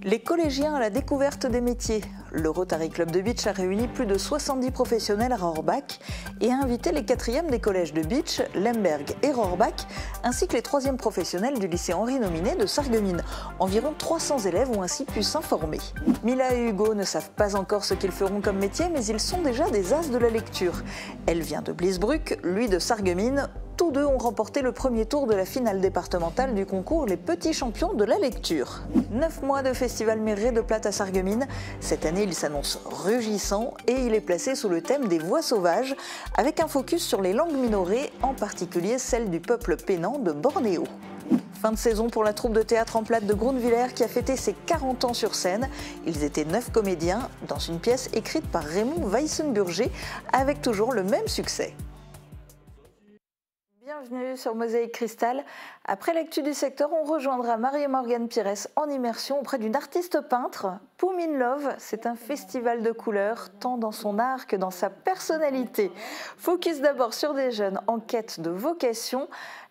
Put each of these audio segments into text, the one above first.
Les collégiens à la découverte des métiers. Le Rotary Club de Bitche a réuni plus de 70 professionnels à Rohrbach et a invité les 4e des collèges de Bitche, Lemberg et Rohrbach, ainsi que les 3e professionnels du lycée Henri Nominet de Sarreguemines. Environ 300 élèves ont ainsi pu s'informer. Mila et Hugo ne savent pas encore ce qu'ils feront comme métier, mais ils sont déjà des as de la lecture. Elle vient de Bliesbruck, lui de Sarreguemines. Tous deux ont remporté le premier tour de la finale départementale du concours Les Petits Champions de la Lecture. 9 mois de festival Mirré de Plate à Sarreguemines. Cette année, il s'annonce rugissant et il est placé sous le thème des voix sauvages, avec un focus sur les langues minorées, en particulier celle du peuple pénan de Bornéo. Fin de saison pour la troupe de théâtre en plate de Groenevillers qui a fêté ses 40 ans sur scène. Ils étaient 9 comédiens dans une pièce écrite par Raymond Weissenburger avec toujours le même succès. Bienvenue sur Mosaïque Cristal. Après l'actu du secteur, on rejoindra Marie-Morgane Pires en immersion auprès d'une artiste peintre. Poum in Love, c'est un festival de couleurs, tant dans son art que dans sa personnalité. Focus d'abord sur des jeunes en quête de vocation.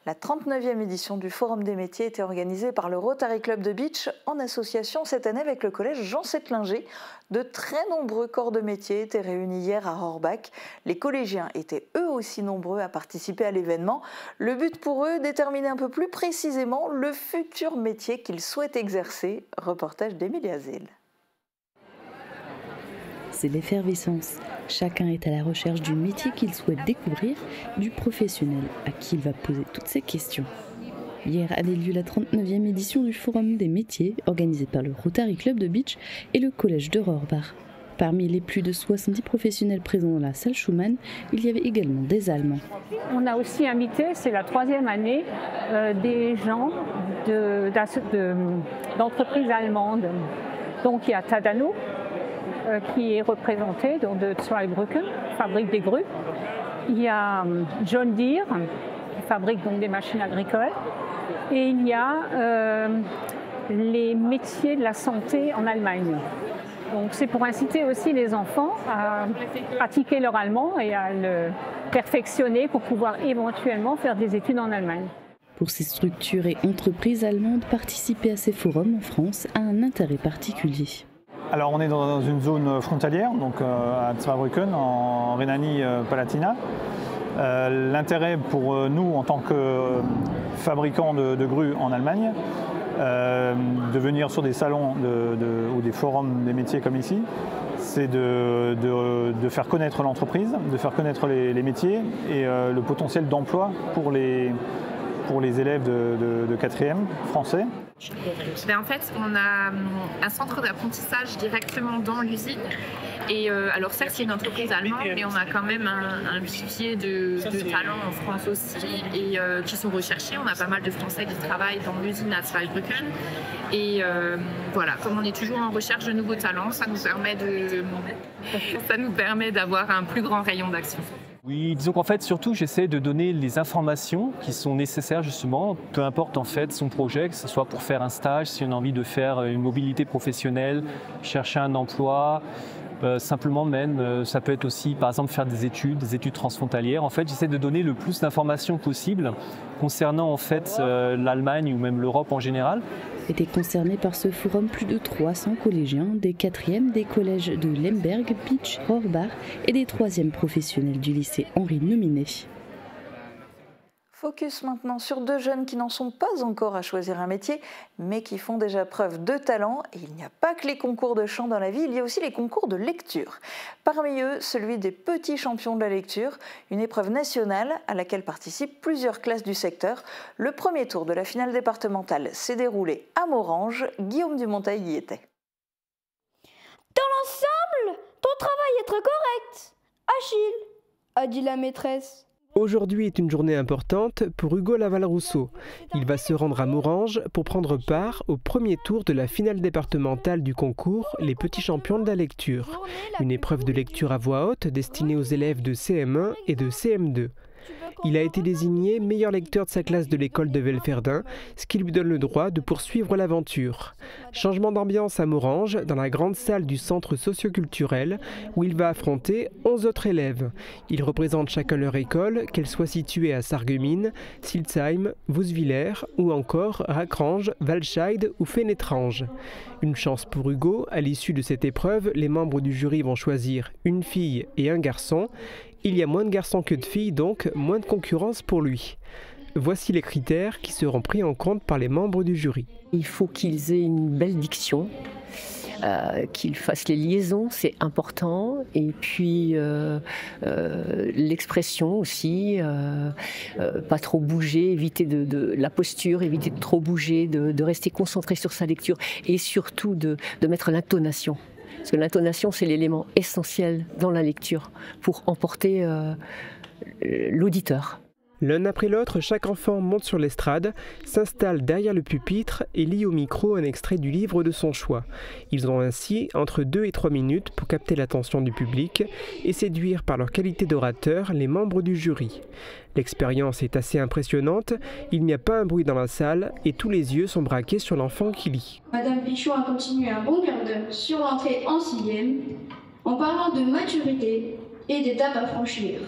La 39e édition du Forum des métiers était organisée par le Rotary Club de Bitche en association cette année avec le collège Jean Settlinger. De très nombreux corps de métiers étaient réunis hier à Rohrbach. Les collégiens étaient eux aussi nombreux à participer à l'événement. Le but pour eux, déterminer un peu plus précisément le futur métier qu'ils souhaitent exercer. Reportage d'Émilie Azel. C'est l'effervescence. Chacun est à la recherche du métier qu'il souhaite découvrir, du professionnel à qui il va poser toutes ses questions. Hier avait lieu la 39e édition du Forum des métiers, organisé par le Rotary Club de Bitche et le collège de Rohrbach. Parmi les plus de 70 professionnels présents dans la salle Schumann, il y avait également des Allemands. On a aussi invité, c'est la 3e année, des gens d'entreprises allemandes. Donc il y a Tadano, qui est représenté de Zweibrücken, fabrique des grues. Il y a John Deere, qui fabrique donc des machines agricoles. Et il y a les métiers de la santé en Allemagne. Donc c'est pour inciter aussi les enfants à pratiquer leur allemand et à le perfectionner pour pouvoir éventuellement faire des études en Allemagne. Pour ces structures et entreprises allemandes, participer à ces forums en France a un intérêt particulier. Alors on est dans une zone frontalière, donc à Zweibrücken, en Rhénanie-Palatinat. L'intérêt pour nous en tant que fabricants de grues en Allemagne, de venir sur des salons ou des forums des métiers comme ici, c'est de faire connaître l'entreprise, de faire connaître les métiers et le potentiel d'emploi pour les élèves de 4e français. En fait, on a un centre d'apprentissage directement dans l'usine. Et alors certes, c'est une entreprise allemande, mais on a quand même un vivier de talents en France aussi et qui sont recherchés. On a pas mal de Français qui travaillent dans l'usine à Zweibrücken. Et voilà, comme on est toujours en recherche de nouveaux talents, ça nous permet d'avoir un plus grand rayon d'action. Oui, disons qu'en fait, surtout, j'essaie de donner les informations qui sont nécessaires justement, peu importe en fait son projet, que ce soit pour faire un stage, si on a envie de faire une mobilité professionnelle, chercher un emploi, simplement même, ça peut être aussi par exemple faire des études transfrontalières. En fait, j'essaie de donner le plus d'informations possible concernant en fait l'Allemagne ou même l'Europe en général. Étaient concernés par ce forum plus de 300 collégiens des 4e des collèges de Lemberg, Bitche, Rohrbach et des 3e professionnels du lycée Henri Nominet. Focus maintenant sur 2 jeunes qui n'en sont pas encore à choisir un métier, mais qui font déjà preuve de talent. Et il n'y a pas que les concours de chant dans la vie, il y a aussi les concours de lecture. Parmi eux, celui des petits champions de la lecture, une épreuve nationale à laquelle participent plusieurs classes du secteur. Le premier tour de la finale départementale s'est déroulé à Morange. Guillaume Dumontail y était. Dans l'ensemble, ton travail est très correct, Achille, a dit la maîtresse. Aujourd'hui est une journée importante pour Hugo Laval-Rousseau. Il va se rendre à Morange pour prendre part au premier tour de la finale départementale du concours Les Petits Champions de la Lecture. Une épreuve de lecture à voix haute destinée aux élèves de CM1 et de CM2. Il a été désigné meilleur lecteur de sa classe de l'école de Velferdin, ce qui lui donne le droit de poursuivre l'aventure. Changement d'ambiance à Morhange, dans la grande salle du centre socioculturel, où il va affronter 11 autres élèves. Ils représentent chacun leur école, qu'elle soit située à Sarreguemines, Silsheim, Vousvillers ou encore Racrange, Walscheid ou Fénétrange. Une chance pour Hugo, à l'issue de cette épreuve, les membres du jury vont choisir une fille et un garçon. Il y a moins de garçons que de filles, donc moins de concurrence pour lui. Voici les critères qui seront pris en compte par les membres du jury. Il faut qu'ils aient une belle diction, qu'ils fassent les liaisons, c'est important. Et puis l'expression aussi, pas trop bouger, éviter de la posture, éviter de trop bouger, de rester concentré sur sa lecture et surtout de mettre l'intonation. Parce que l'intonation, c'est l'élément essentiel dans la lecture pour emporter l'auditeur. L'un après l'autre, chaque enfant monte sur l'estrade, s'installe derrière le pupitre et lit au micro un extrait du livre de son choix. Ils ont ainsi entre 2 et 3 minutes pour capter l'attention du public et séduire par leur qualité d'orateur les membres du jury. L'expérience est assez impressionnante, il n'y a pas un bruit dans la salle et tous les yeux sont braqués sur l'enfant qui lit. Madame Pichon a continué un bon quart d'heure sur l'entrée en 6e en parlant de maturité et d'étapes à franchir.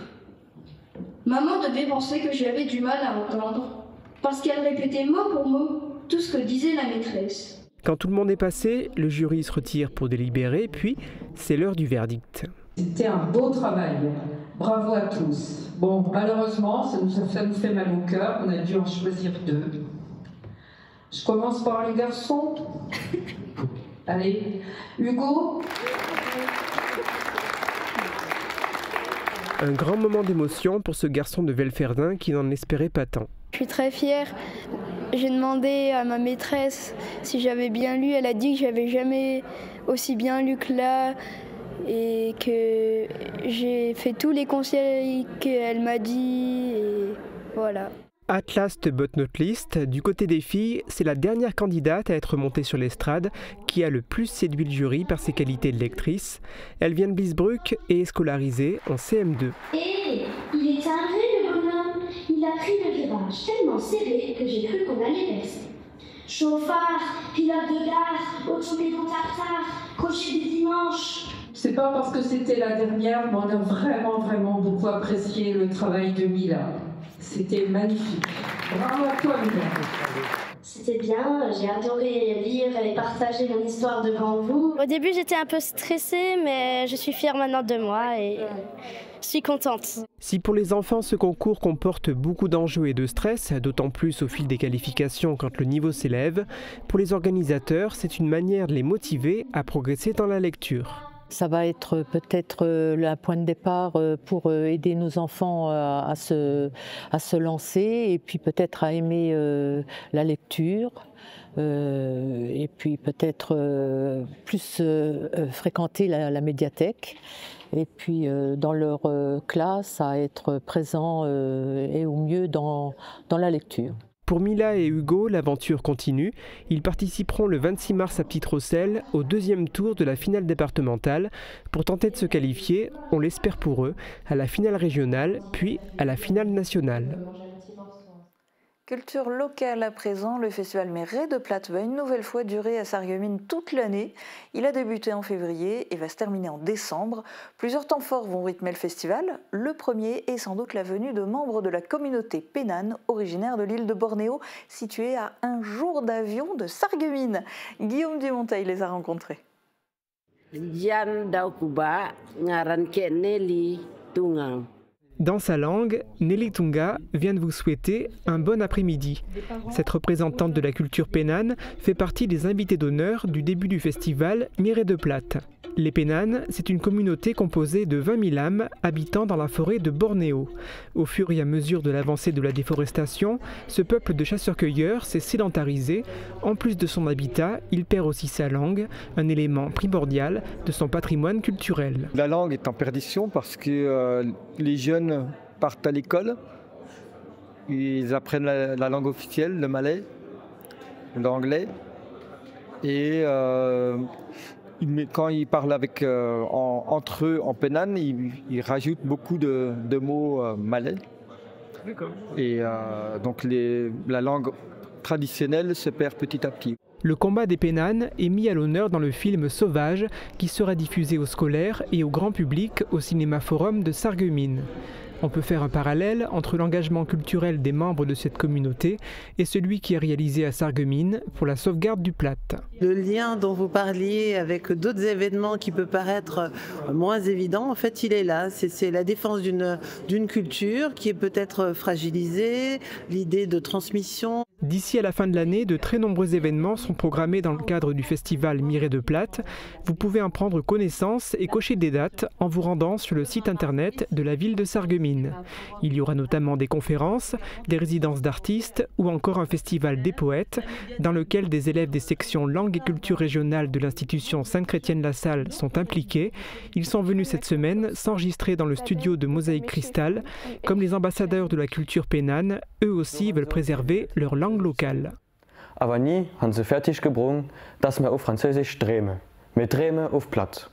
Maman devait penser que j'avais du mal à entendre, parce qu'elle répétait mot pour mot tout ce que disait la maîtresse. Quand tout le monde est passé, le jury se retire pour délibérer, puis c'est l'heure du verdict. C'était un beau travail, bravo à tous. Bon, malheureusement, ça nous fait mal au cœur, on a dû en choisir 2. Je commence par les garçons. Allez, Hugo. Un grand moment d'émotion pour ce garçon de Velferdin qui n'en espérait pas tant. Je suis très fière. J'ai demandé à ma maîtresse si j'avais bien lu. Elle a dit que j'avais jamais aussi bien lu que là et que j'ai fait tous les conseils qu'elle m'a dit et voilà. At last but not least, du côté des filles, c'est la dernière candidate à être montée sur l'estrade qui a le plus séduit le jury par ses qualités de lectrice. Elle vient de Biesbruck et est scolarisée en CM2. Et il est arrivé le bonhomme, il a pris le virage tellement serré que j'ai cru qu'on allait rester. Chauffard, pilote de gare, automédon tartare, cocher du dimanche. C'est pas parce que c'était la dernière, mais on a vraiment beaucoup apprécié le travail de Mila. C'était magnifique. Bravo à toi, Mila. C'était bien, j'ai adoré lire et partager mon histoire devant vous. Au début, j'étais un peu stressée, mais je suis fière maintenant de moi et je suis contente. Si pour les enfants, ce concours comporte beaucoup d'enjeux et de stress, d'autant plus au fil des qualifications quand le niveau s'élève, pour les organisateurs, c'est une manière de les motiver à progresser dans la lecture. Ça va être peut-être un point de départ pour aider nos enfants à se lancer et puis peut-être à aimer la lecture et puis peut-être plus fréquenter la médiathèque et puis dans leur classe à être présent et au mieux dans la lecture. Pour Mila et Hugo, l'aventure continue. Ils participeront le 26 mars à Petite-Rosselle au 2e tour de la finale départementale pour tenter de se qualifier, on l'espère pour eux, à la finale régionale puis à la finale nationale. Culture locale à présent, le festival Méret de Platte va une nouvelle fois durer à Sarreguemines toute l'année. Il a débuté en février et va se terminer en décembre. Plusieurs temps forts vont rythmer le festival. Le premier est sans doute la venue de membres de la communauté pénane, originaire de l'île de Bornéo, située à un jour d'avion de Sarreguemines. Guillaume Dumonteil les a rencontrés. Dans sa langue, Nelly Tunga vient de vous souhaiter un bon après-midi. Cette représentante de la culture pénane fait partie des invités d'honneur du début du festival Méret de Platte. Les Pénanes, c'est une communauté composée de 20 000 âmes habitant dans la forêt de Bornéo. Au fur et à mesure de l'avancée de la déforestation, ce peuple de chasseurs-cueilleurs s'est sédentarisé. En plus de son habitat, il perd aussi sa langue, un élément primordial de son patrimoine culturel. La langue est en perdition parce que les jeunes partent à l'école, ils apprennent la langue officielle, le malais, l'anglais, et quand ils parlent entre eux en pénane, ils rajoutent beaucoup de mots malais. Et donc la langue traditionnelle se perd petit à petit. Le combat des Pénanes est mis à l'honneur dans le film Sauvage qui sera diffusé aux scolaires et au grand public au Cinéma Forum de Sarreguemines. On peut faire un parallèle entre l'engagement culturel des membres de cette communauté et celui qui est réalisé à Sarreguemines pour la sauvegarde du Platte. Le lien dont vous parliez avec d'autres événements qui peut paraître moins évident, en fait il est là. C'est la défense d'une culture qui est peut-être fragilisée, l'idée de transmission. D'ici à la fin de l'année, de très nombreux événements sont programmés dans le cadre du festival Miret de Platte. Vous pouvez en prendre connaissance et cocher des dates en vous rendant sur le site internet de la ville de Sarreguemines. Il y aura notamment des conférences, des résidences d'artistes ou encore un festival des poètes dans lequel des élèves des sections langue et culture régionale de l'institution Sainte-Chrétienne-la-Salle sont impliqués. Ils sont venus cette semaine s'enregistrer dans le studio de Mosaïque Cristal. Comme les ambassadeurs de la culture pénane, eux aussi veulent préserver leur langue locale. Aber nie haben sie fertig gebrungen, dass wir auf Französisch träumen. Wir träumen auf Platt.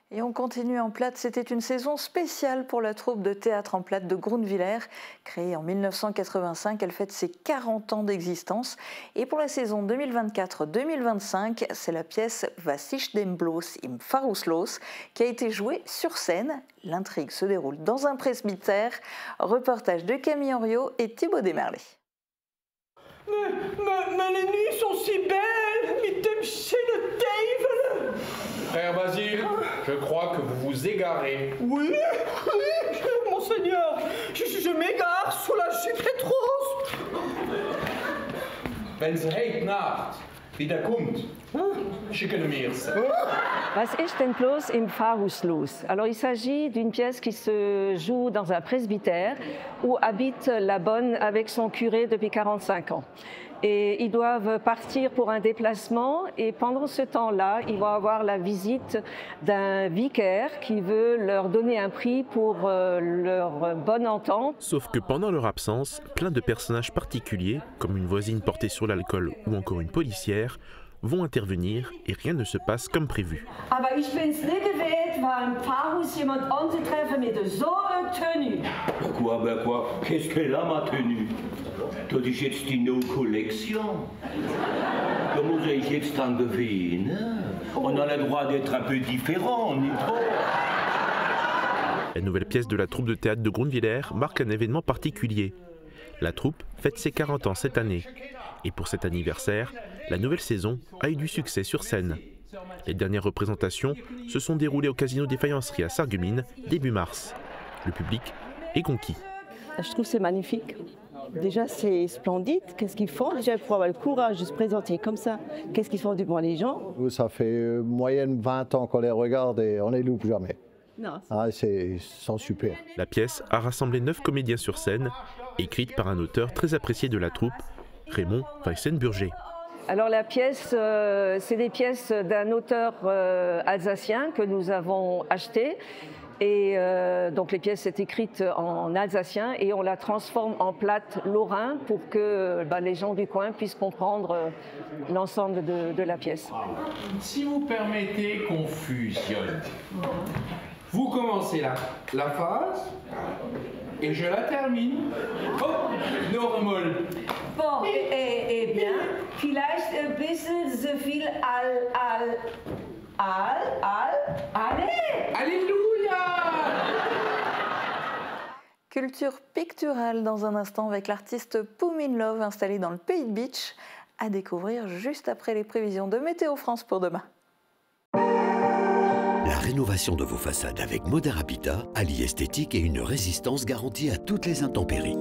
Et on continue en Platte. C'était une saison spéciale pour la troupe de théâtre en Platte de Grunwiller. Créée en 1985, elle fête ses 40 ans d'existence. Et pour la saison 2024-2025, c'est la pièce Was ist denn bloß im Pfarrhaus qui a été jouée sur scène. L'intrigue se déroule dans un presbytère. Reportage de Camille Henriot et Thibaut Desmerlet. Mais les nuits sont si belles, mit dem schönen Teufel. Frère Basile, je crois que vous vous égarez. Oui, monseigneur, je m'égare sous la Chyprétrose. Wenn sie heute Nacht wieder kommt, schicken wir sie. Was ist denn bloß im Pfarrhaus los? Alors il s'agit d'une pièce qui se joue dans un presbytère où habite la bonne avec son curé depuis 45 ans. Et ils doivent partir pour un déplacement et pendant ce temps-là, ils vont avoir la visite d'un vicaire qui veut leur donner un prix pour leur bonne entente. Sauf que pendant leur absence, plein de personnages particuliers, comme une voisine portée sur l'alcool ou encore une policière, vont intervenir et rien ne se passe comme prévu. Aber ich bin's nicht gewählt, war im Pfarrhaus jemand anzutreffen mit so einer Tenue. Quoi? Qu'est-ce qu'elle a, ma tenue? Das ist jetzt die neue Kollektion. Da muss ich jetzt dran gewöhnen. On a le droit d'être un peu différent, nicht wahr? La nouvelle pièce de la troupe de théâtre de Grunwiller marque un événement particulier. La troupe fête ses 40 ans cette année. Et pour cet anniversaire, la nouvelle saison a eu du succès sur scène. Les dernières représentations se sont déroulées au Casino des Faïenceries à Sarreguemines début mars. Le public est conquis. Je trouve que c'est magnifique. Déjà, c'est splendide. Qu'est-ce qu'ils font? Déjà, pour avoir le courage de se présenter comme ça, qu'est-ce qu'ils font devant les gens? Ça fait moyenne 20 ans qu'on les regarde et on les loupe jamais. Non. Ils sont super. La pièce a rassemblé 9 comédiens sur scène, écrite par un auteur très apprécié de la troupe, Raymond Weissenburger. Alors la pièce, c'est des pièces d'un auteur alsacien que nous avons acheté. Et donc les pièces sont écrites en alsacien et on la transforme en platte lorrain pour que les gens du coin puissent comprendre l'ensemble de la pièce. Si vous permettez qu'on fusionne, vous commencez la phase et je la termine. Oh, normal. Bon, et bien, vielleicht ein bisschen so viel allez! Alléluia! Culture picturale dans un instant avec l'artiste Poumin Love installé dans le Pays de Bitche, à découvrir juste après les prévisions de Météo France pour demain. La rénovation de vos façades avec Modern Habitat allie esthétique et une résistance garantie à toutes les intempéries.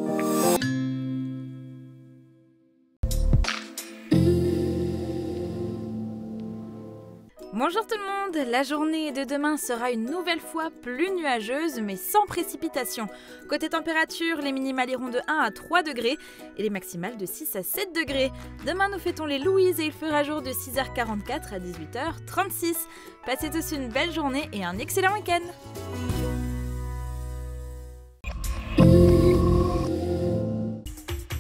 Bonjour tout le monde, la journée de demain sera une nouvelle fois plus nuageuse mais sans précipitation. Côté température, les minimales iront de 1 à 3 degrés et les maximales de 6 à 7 degrés. Demain nous fêtons les Louises et il fera jour de 6h44 à 18h36. Passez tous une belle journée et un excellent week-end.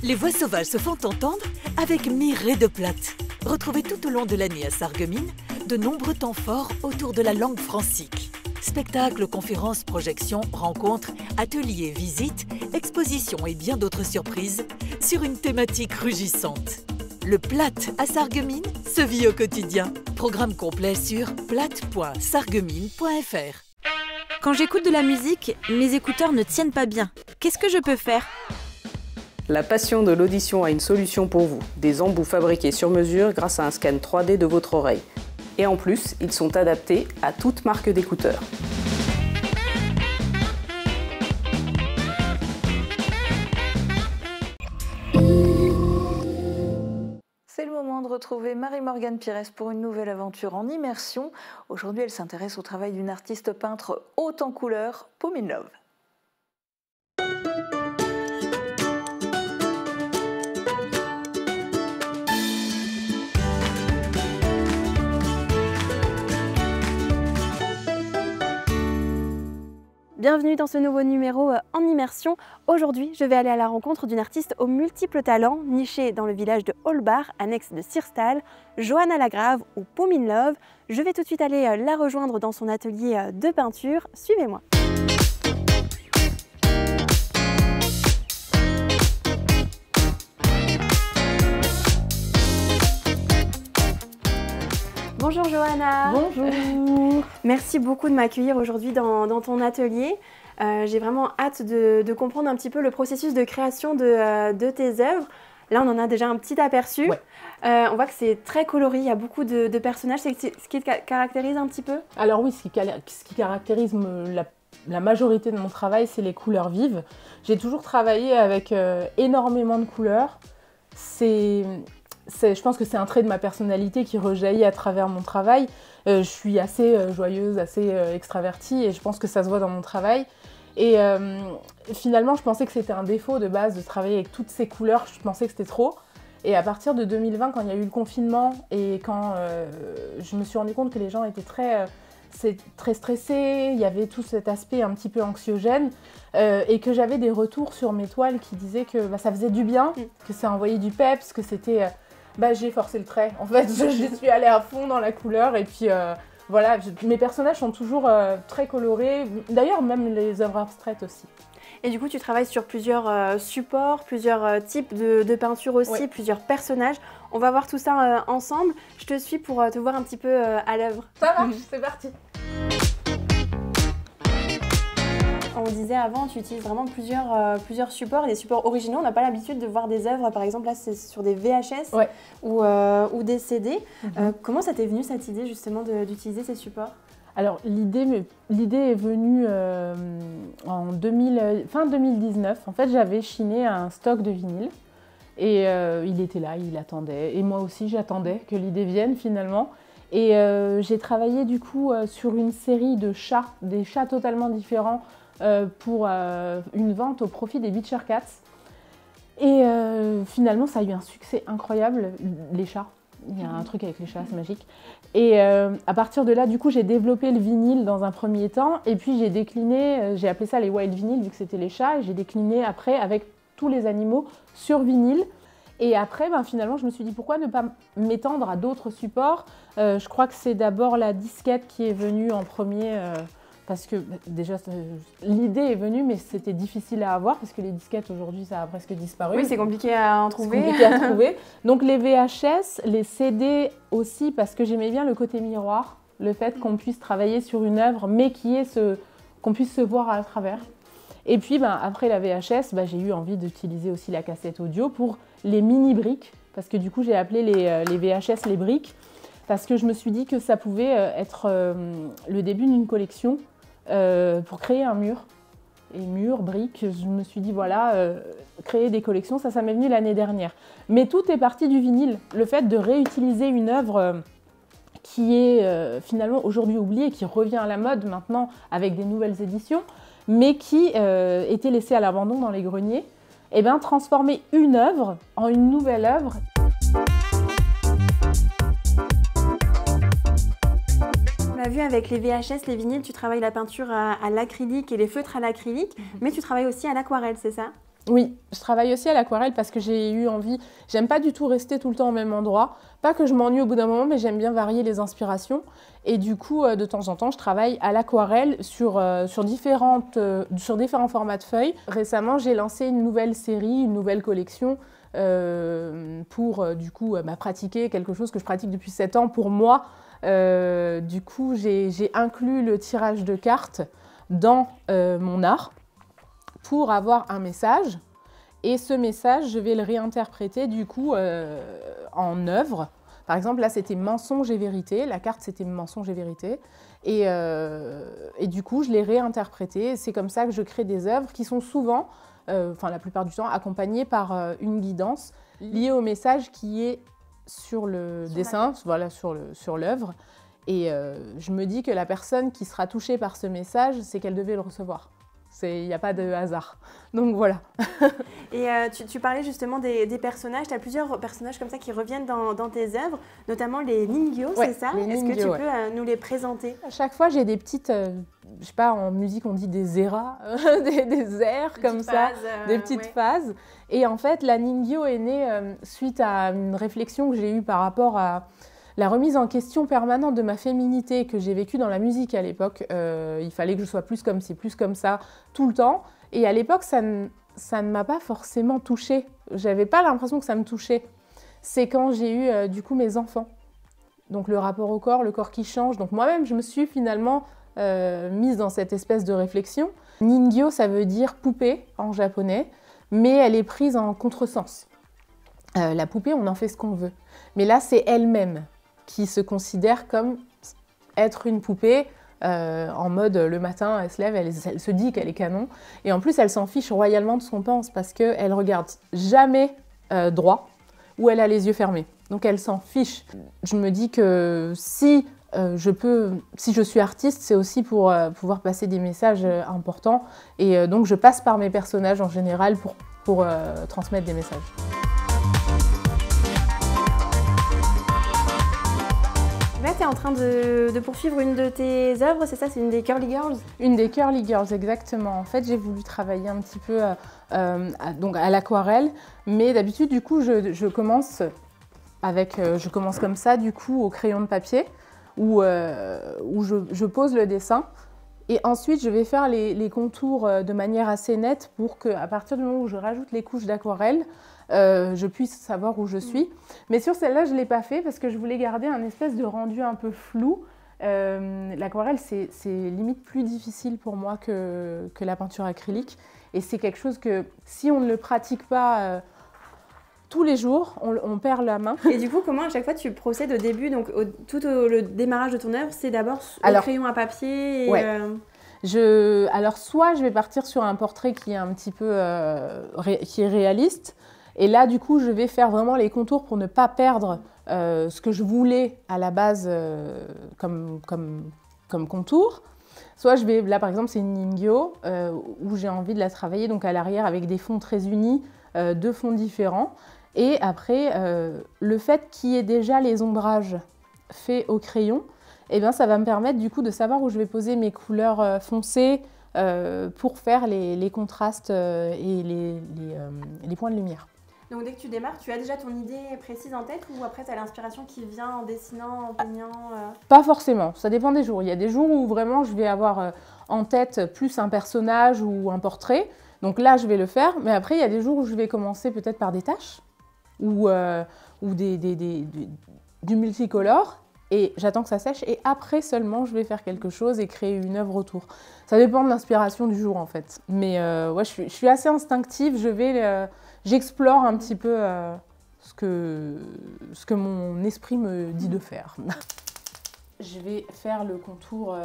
Les voix sauvages se font entendre avec Miret de Platte. Retrouvez tout au long de l'année à Sarreguemines de nombreux temps forts autour de la langue francique. Spectacles, conférences, projections, rencontres, ateliers, visites, expositions et bien d'autres surprises sur une thématique rugissante. Le Platt à Sarreguemines se vit au quotidien. Programme complet sur platt.sarreguemines.fr. Quand j'écoute de la musique, mes écouteurs ne tiennent pas bien. Qu'est-ce que je peux faire ? La passion de l'audition a une solution pour vous. Des embouts fabriqués sur mesure grâce à un scan 3D de votre oreille. Et en plus, ils sont adaptés à toute marque d'écouteurs. C'est le moment de retrouver Marie-Morgane Pires pour une nouvelle aventure en immersion. Aujourd'hui, elle s'intéresse au travail d'une artiste peintre haute en couleurs, Pauline Love. Bienvenue dans ce nouveau numéro en immersion. Aujourd'hui, je vais aller à la rencontre d'une artiste aux multiples talents, nichée dans le village de Holbar, annexe de Sirstal, Johanna Lagrave ou Pauline Love. Je vais tout de suite aller la rejoindre dans son atelier de peinture. Suivez-moi. Bonjour Johanna. Bonjour. Merci beaucoup de m'accueillir aujourd'hui dans ton atelier. J'ai vraiment hâte de comprendre un petit peu le processus de création de tes œuvres. Là, on en a déjà un petit aperçu. Ouais. On voit que c'est très coloré, il y a beaucoup de personnages. C'est ce qui te caractérise un petit peu? Alors oui, ce qui caractérise la majorité de mon travail, c'est les couleurs vives. J'ai toujours travaillé avec énormément de couleurs. Je pense que c'est un trait de ma personnalité qui rejaillit à travers mon travail. Je suis assez joyeuse, assez extravertie et je pense que ça se voit dans mon travail. Et finalement, je pensais que c'était un défaut de base de travailler avec toutes ces couleurs. Je pensais que c'était trop. Et à partir de 2020, quand il y a eu le confinement et quand je me suis rendu compte que les gens étaient très stressés, il y avait tout cet aspect un petit peu anxiogène et que j'avais des retours sur mes toiles qui disaient que ça faisait du bien, que ça envoyait du peps, que c'était... j'ai forcé le trait. En fait, je suis allée à fond dans la couleur et puis voilà, mes personnages sont toujours très colorés. D'ailleurs, même les œuvres abstraites aussi. Et du coup, tu travailles sur plusieurs supports, plusieurs types de peinture aussi, oui. Plusieurs personnages. On va voir tout ça ensemble. Je te suis pour te voir un petit peu à l'œuvre. Ça marche, c'est parti. On disait avant, tu utilises vraiment plusieurs supports et des supports originaux. On n'a pas l'habitude de voir des œuvres, par exemple là c'est sur des VHS ouais. ou des CD. Comment ça t'est venu cette idée justement d'utiliser ces supports? Alors l'idée est venue fin 2019. En fait j'avais chiné un stock de vinyle et il était là, il attendait. Et moi aussi j'attendais que l'idée vienne finalement. Et j'ai travaillé du coup sur une série de chats, des chats totalement différents. Pour une vente au profit des Beacher Cats. Et finalement, ça a eu un succès incroyable, les chats. Il y a un truc avec les chats, c'est magique. Et à partir de là, du coup, j'ai développé le vinyle dans un premier temps. Et puis, j'ai décliné, j'ai appelé ça les wild vinyl, vu que c'était les chats. Et j'ai décliné après avec tous les animaux sur vinyle. Et après, finalement, je me suis dit, pourquoi ne pas m'étendre à d'autres supports? Je crois que c'est d'abord la disquette qui est venue en premier. Parce que déjà, l'idée est venue, mais c'était difficile à avoir parce que les disquettes aujourd'hui, ça a presque disparu. Oui, c'est compliqué à en trouver. C'est compliqué à trouver. Donc les VHS, les CD aussi, parce que j'aimais bien le côté miroir, le fait qu'on puisse travailler sur une œuvre, mais qu'on puisse se voir à travers. Et puis après la VHS, j'ai eu envie d'utiliser aussi la cassette audio pour les mini-briques, parce que du coup, j'ai appelé les VHS les briques, parce que je me suis dit que ça pouvait être le début d'une collection. Pour créer un mur. Et mur, briques, je me suis dit voilà, créer des collections, ça m'est venu l'année dernière. Mais tout est parti du vinyle. Le fait de réutiliser une œuvre qui est finalement aujourd'hui oubliée, qui revient à la mode maintenant avec des nouvelles éditions, mais qui était laissée à l'abandon dans les greniers, et transformer une œuvre en une nouvelle œuvre. On l'a vu avec les VHS, les vinyles, tu travailles la peinture à l'acrylique et les feutres à l'acrylique, mais tu travailles aussi à l'aquarelle, c'est ça? Oui, je travaille aussi à l'aquarelle parce que j'ai eu envie, j'aime pas du tout rester tout le temps au même endroit, pas que je m'ennuie au bout d'un moment, mais j'aime bien varier les inspirations. Et du coup, de temps en temps, je travaille à l'aquarelle sur différents formats de feuilles. Récemment, j'ai lancé une nouvelle série, une nouvelle collection pour du coup pratiquer quelque chose que je pratique depuis 7 ans pour moi. Du coup, j'ai inclus le tirage de cartes dans mon art pour avoir un message. Et ce message, je vais le réinterpréter du coup en œuvre. Par exemple, là, c'était mensonge et vérité. La carte, c'était mensonge et vérité. Et du coup, je l'ai réinterprété. C'est comme ça que je crée des œuvres qui sont souvent, enfin la plupart du temps, accompagnées par une guidance liée au message qui est sur le dessin, voilà, sur l'œuvre. Et je me dis que la personne qui sera touchée par ce message, c'est qu'elle devait le recevoir. Il n'y a pas de hasard. Donc voilà. Et tu parlais justement des personnages. Tu as plusieurs personnages comme ça qui reviennent dans tes œuvres, notamment les Ningyo, c'est ça? Est-ce que tu peux nous les présenter? À chaque fois, j'ai des petites, je sais pas, en musique on dit des eras, des airs comme ça, des petites phases. Et en fait, la Ningyo est née suite à une réflexion que j'ai eue par rapport à la remise en question permanente de ma féminité que j'ai vécue dans la musique à l'époque. Il fallait que je sois plus comme ci, plus comme ça, tout le temps. Et à l'époque, ça ne m'a pas forcément touchée. J'avais pas l'impression que ça me touchait. C'est quand j'ai eu du coup mes enfants. Donc le rapport au corps, le corps qui change. Donc moi-même, je me suis finalement mise dans cette espèce de réflexion. Ningyo, ça veut dire poupée en japonais, mais elle est prise en contresens. La poupée, on en fait ce qu'on veut. Mais là, c'est elle-même qui se considère comme être une poupée, en mode le matin, elle se lève, elle se dit qu'elle est canon. Et en plus, elle s'en fiche royalement de ce qu'on pense parce qu'elle regarde jamais droit ou elle a les yeux fermés. Donc elle s'en fiche. Je me dis que si je suis artiste, c'est aussi pour pouvoir passer des messages importants. Et donc je passe par mes personnages en général pour transmettre des messages. Là, tu es en train de poursuivre une de tes œuvres, c'est ça? C'est une des Curly Girls? Une des Curly Girls, exactement. En fait, j'ai voulu travailler un petit peu donc à l'aquarelle, mais d'habitude, du coup, je commence comme ça, du coup, au crayon de papier, où je pose le dessin. Et ensuite, je vais faire les contours de manière assez nette pour qu'à partir du moment où je rajoute les couches d'aquarelle, je puisse savoir où je suis. Mais sur celle-là, je ne l'ai pas fait parce que je voulais garder un espèce de rendu un peu flou. L'aquarelle, c'est limite plus difficile pour moi que la peinture acrylique. Et c'est quelque chose que, si on ne le pratique pas tous les jours, on perd la main. Et du coup, comment à chaque fois tu procèdes au début? Donc, le démarrage de ton œuvre, c'est d'abord le crayon à papier et, ouais. Alors, soit je vais partir sur un portrait qui est un petit peu qui est réaliste. Et là, du coup, je vais faire vraiment les contours pour ne pas perdre ce que je voulais à la base comme contour. Soit je vais, là par exemple, c'est une Ningyo où j'ai envie de la travailler donc à l'arrière avec des fonds très unis, 2 fonds différents. Et après, le fait qu'il y ait déjà les ombrages faits au crayon, eh bien, ça va me permettre du coup de savoir où je vais poser mes couleurs foncées pour faire les contrastes et les points de lumière. Donc dès que tu démarres, tu as déjà ton idée précise en tête ou après tu as l'inspiration qui vient en dessinant, en peignant Pas forcément, ça dépend des jours. Il y a des jours où vraiment je vais avoir en tête plus un personnage ou un portrait. Donc là, je vais le faire. Mais après, il y a des jours où je vais commencer peut-être par des taches ou du multicolore. Et j'attends que ça sèche et après seulement je vais faire quelque chose et créer une œuvre autour. Ça dépend de l'inspiration du jour en fait. Mais ouais, je suis assez instinctive, j'explore un petit peu ce que mon esprit me dit de faire. Je vais faire le contour...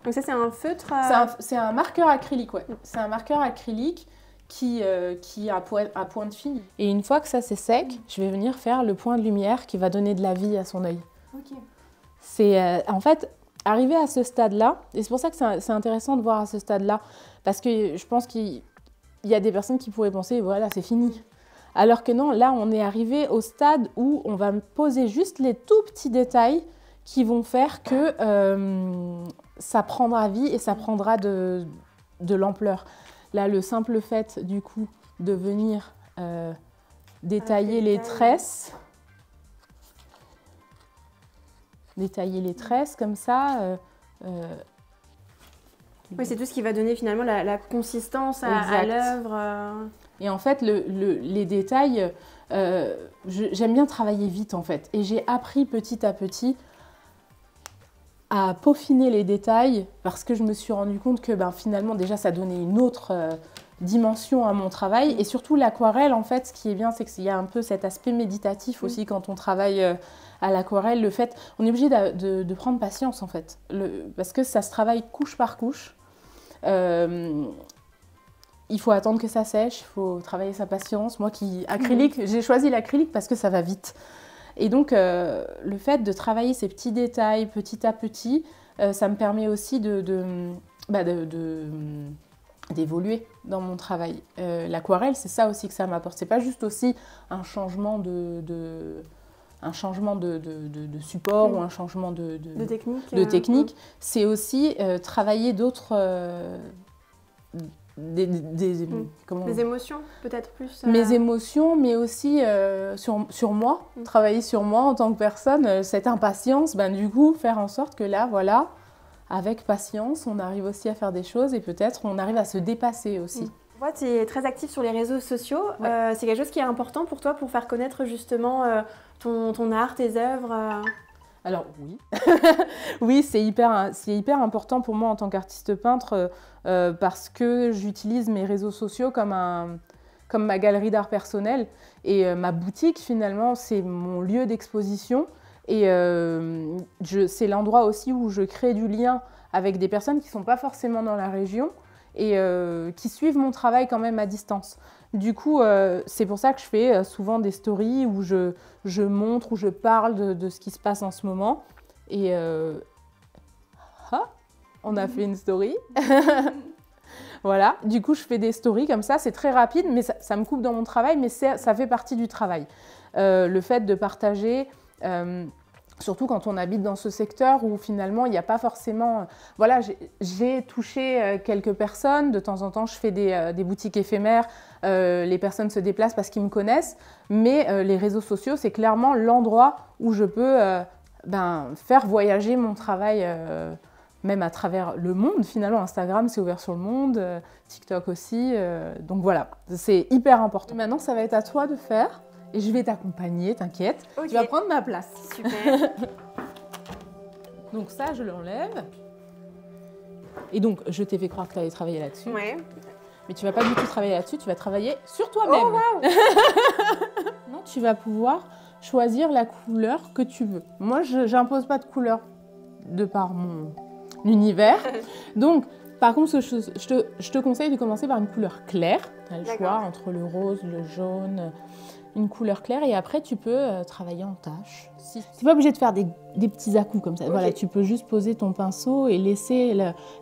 Donc ça c'est un feutre C'est un marqueur acrylique, ouais. C'est un marqueur acrylique qui a point de fil. Et une fois que ça c'est sec, je vais venir faire le point de lumière qui va donner de la vie à son œil. Okay. C'est en fait arriver à ce stade-là, et c'est pour ça que c'est intéressant de voir à ce stade-là, parce que je pense qu'il y a des personnes qui pourraient penser voilà c'est fini, alors que non, là on est arrivé au stade où on va poser juste les tout petits détails qui vont faire que ça prendra vie et ça prendra de l'ampleur. Là le simple fait du coup de venir détailler les tresses. Détailler les tresses comme ça. Oui, c'est tout ce qui va donner finalement la consistance à l'œuvre. Et en fait, les détails, j'aime bien travailler vite en fait. Et j'ai appris petit à petit à peaufiner les détails parce que je me suis rendu compte que finalement déjà ça donnait une autre dimension à mon travail. Et surtout l'aquarelle, en fait, ce qui est bien, c'est qu'il y a un peu cet aspect méditatif aussi quand on travaille à l'aquarelle. Le fait, on est obligé de prendre patience en fait, parce que ça se travaille couche par couche. Il faut attendre que ça sèche, il faut travailler sa patience. Moi acrylique, j'ai choisi l'acrylique parce que ça va vite. Et donc le fait de travailler ces petits détails petit à petit, ça me permet aussi d'évoluer dans mon travail. L'aquarelle, c'est ça aussi que ça m'apporte. C'est pas juste aussi un changement de support ou un changement de technique. C'est aussi travailler d'autres... des émotions, peut-être plus Mes émotions, mais aussi sur moi, travailler sur moi en tant que personne, cette impatience, du coup, faire en sorte que là, voilà, avec patience, on arrive aussi à faire des choses et peut-être on arrive à se dépasser aussi. Tu es très active sur les réseaux sociaux. Ouais. C'est quelque chose qui est important pour toi pour faire connaître justement ton art, tes œuvres Alors oui, oui, c'est hyper important pour moi en tant qu'artiste peintre parce que j'utilise mes réseaux sociaux comme ma galerie d'art personnel et ma boutique finalement c'est mon lieu d'exposition et c'est l'endroit aussi où je crée du lien avec des personnes qui ne sont pas forcément dans la région et qui suivent mon travail quand même à distance. Du coup, c'est pour ça que je fais souvent des stories où je montre, où je parle de ce qui se passe en ce moment. Et on a fait une story. Voilà, du coup, je fais des stories comme ça. C'est très rapide, mais ça me coupe dans mon travail, mais ça fait partie du travail. Le fait de partager... Surtout quand on habite dans ce secteur où finalement il n'y a pas forcément... Voilà, j'ai touché quelques personnes, de temps en temps je fais des boutiques éphémères, les personnes se déplacent parce qu'ils me connaissent, mais les réseaux sociaux c'est clairement l'endroit où je peux faire voyager mon travail même à travers le monde. Finalement Instagram c'est ouvert sur le monde, TikTok aussi, donc voilà, c'est hyper important. Maintenant ça va être à toi de faire. Et je vais t'accompagner, t'inquiète. Okay. Tu vas prendre ma place. Super. Donc ça, je l'enlève. Et donc, je t'ai fait croire que tu allais travailler là-dessus. Ouais. Mais tu vas pas du tout travailler là-dessus, tu vas travailler sur toi-même. Oh, wow. Non, tu vas pouvoir choisir la couleur que tu veux. Moi, je n'impose pas de couleur de par mon univers. Donc, par contre, je te conseille de commencer par une couleur claire. Tu as le choix entre le rose, le jaune... une couleur claire et après tu peux travailler en tâches. Tu n'es pas obligé de faire des petits à-coups comme ça. Okay. Voilà, tu peux juste poser ton pinceau et laisser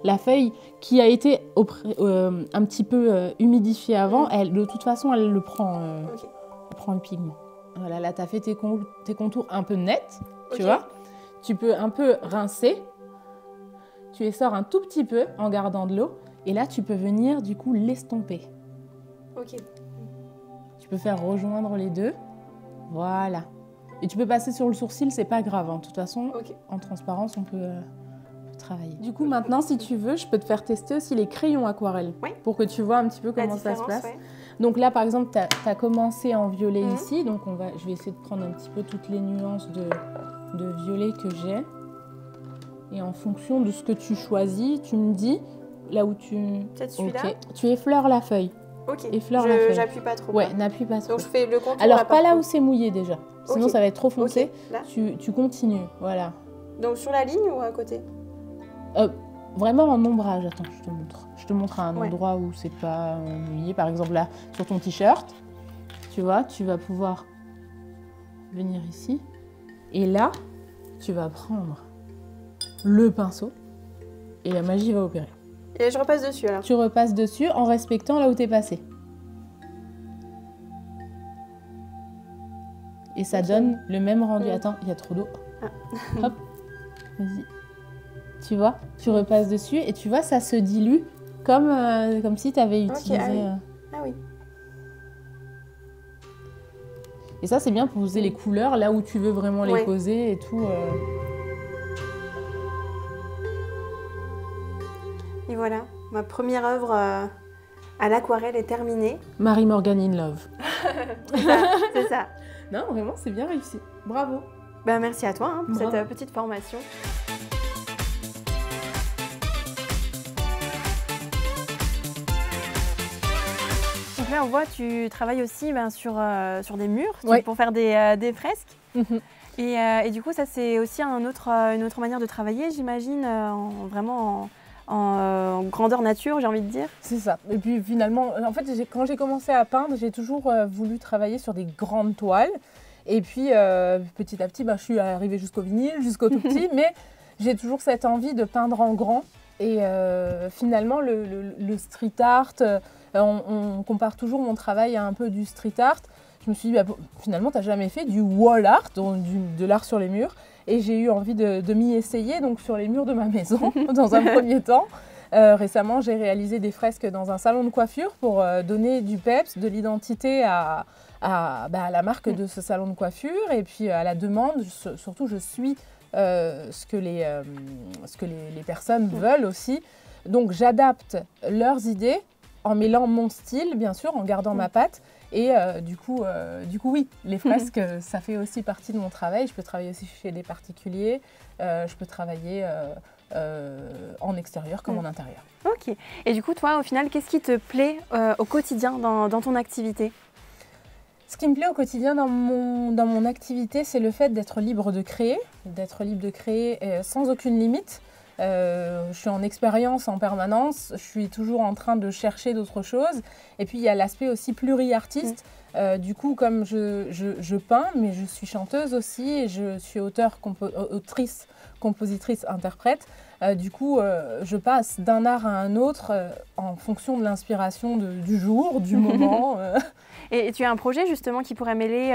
la feuille qui a été un petit peu humidifiée avant. Elle, de toute façon, elle le prend, elle prend le pigment. Voilà, là tu as fait tes contours un peu nets, tu vois. Tu peux un peu rincer. Tu essores un tout petit peu en gardant de l'eau et là tu peux venir du coup l'estomper. Ok. Tu peux faire rejoindre les deux, voilà. Et tu peux passer sur le sourcil, c'est pas grave. De toute façon, en transparence, on peut travailler. Du coup, maintenant, si tu veux, je peux te faire tester aussi les crayons aquarelles pour que tu vois un petit peu comment ça se passe. Donc là, par exemple, tu as commencé en violet ici. Donc je vais essayer de prendre un petit peu toutes les nuances de violet que j'ai. Et en fonction de ce que tu choisis, tu me dis là où tu... Peut-être celui-là. Tu effleures la feuille. Ok, j'appuie pas trop. Ouais, n'appuie pas trop. Donc je fais le contour. Alors pas là où c'est mouillé déjà, sinon ça va être trop foncé. Là. Tu continues, voilà. Donc sur la ligne ou à côté Vraiment en ombrage, attends, je te montre. Je te montre à un endroit où c'est pas mouillé, par exemple là, sur ton t-shirt. Tu vois, tu vas pouvoir venir ici. Et là, tu vas prendre le pinceau et la magie va opérer. Et je repasse dessus alors. Tu repasses dessus en respectant là où tu es passé. Et ça donne le même rendu. Attends, il y a trop d'eau. Hop, vas-y. Tu vois, tu repasses dessus et tu vois, ça se dilue comme si tu avais utilisé... Ah oui. Et ça, c'est bien pour poser les couleurs là où tu veux vraiment les poser et tout. Et voilà, ma première œuvre à l'aquarelle est terminée. Mary Morgan in Love. C'est ça. Non, vraiment, c'est bien réussi. Bravo. Ben, merci à toi pour cette petite formation. Donc là, on voit, tu travailles aussi sur des murs pour faire des fresques. Et du coup, ça, c'est aussi une autre manière de travailler, j'imagine, vraiment en grandeur nature, j'ai envie de dire. C'est ça. Et puis finalement, en fait, quand j'ai commencé à peindre, j'ai toujours voulu travailler sur des grandes toiles. Et puis, petit à petit, je suis arrivée jusqu'au vinyle, jusqu'au tout petit, mais j'ai toujours cette envie de peindre en grand. Et finalement, le street art, on compare toujours mon travail à un peu du street art. Je me suis dit, finalement, tu n'as jamais fait du wall art, de l'art sur les murs. Et j'ai eu envie de m'y essayer, donc sur les murs de ma maison, dans un premier temps. Récemment, j'ai réalisé des fresques dans un salon de coiffure pour donner du peps, de l'identité à la marque de ce salon de coiffure. Et puis à la demande, surtout, je suis ce que les personnes veulent aussi. Donc j'adapte leurs idées en mêlant mon style, bien sûr, en gardant ma patte. Et du coup, oui, les fresques, ça fait aussi partie de mon travail. Je peux travailler aussi chez des particuliers, je peux travailler en extérieur comme en intérieur. Ok. Et du coup, toi, au final, qu'est-ce qui te plaît au quotidien dans ton activité ? Ce qui me plaît au quotidien dans mon activité, c'est le fait d'être libre de créer sans aucune limite. Je suis en expérience en permanence, je suis toujours en train de chercher d'autres choses. Et puis il y a l'aspect aussi pluri-artiste. Du coup, comme je peins, mais je suis chanteuse aussi, et je suis autrice, compositrice, interprète. Du coup, je passe d'un art à un autre en fonction de l'inspiration du jour, du moment. Et tu as un projet justement qui pourrait mêler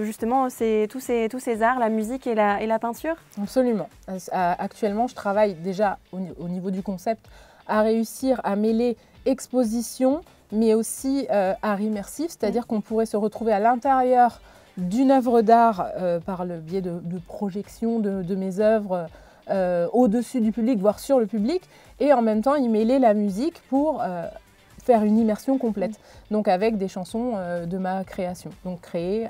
justement tous ces arts, la musique et la peinture ? Absolument. Actuellement, je travaille déjà au niveau du concept à réussir à mêler exposition, mais aussi art immersif, c'est-à-dire qu'on pourrait se retrouver à l'intérieur d'une œuvre d'art par le biais de projection de mes œuvres au-dessus du public, voire sur le public, et en même temps y mêler la musique pour faire une immersion complète, donc avec des chansons de ma création. Donc créer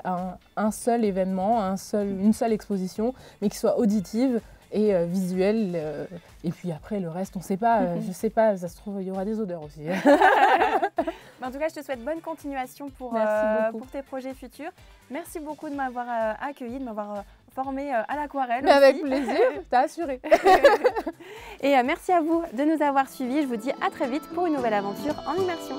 un seul événement, une seule exposition, mais qui soit auditive et visuelle. Et puis après, le reste, on ne sait pas, je ne sais pas, ça se trouve, il y aura des odeurs aussi. En tout cas, je te souhaite bonne continuation pour tes projets futurs. Merci beaucoup de m'avoir accueilli, de m'avoir formée à l'aquarelle. Avec plaisir, t'as assuré. Et merci à vous de nous avoir suivis. Je vous dis à très vite pour une nouvelle aventure en immersion.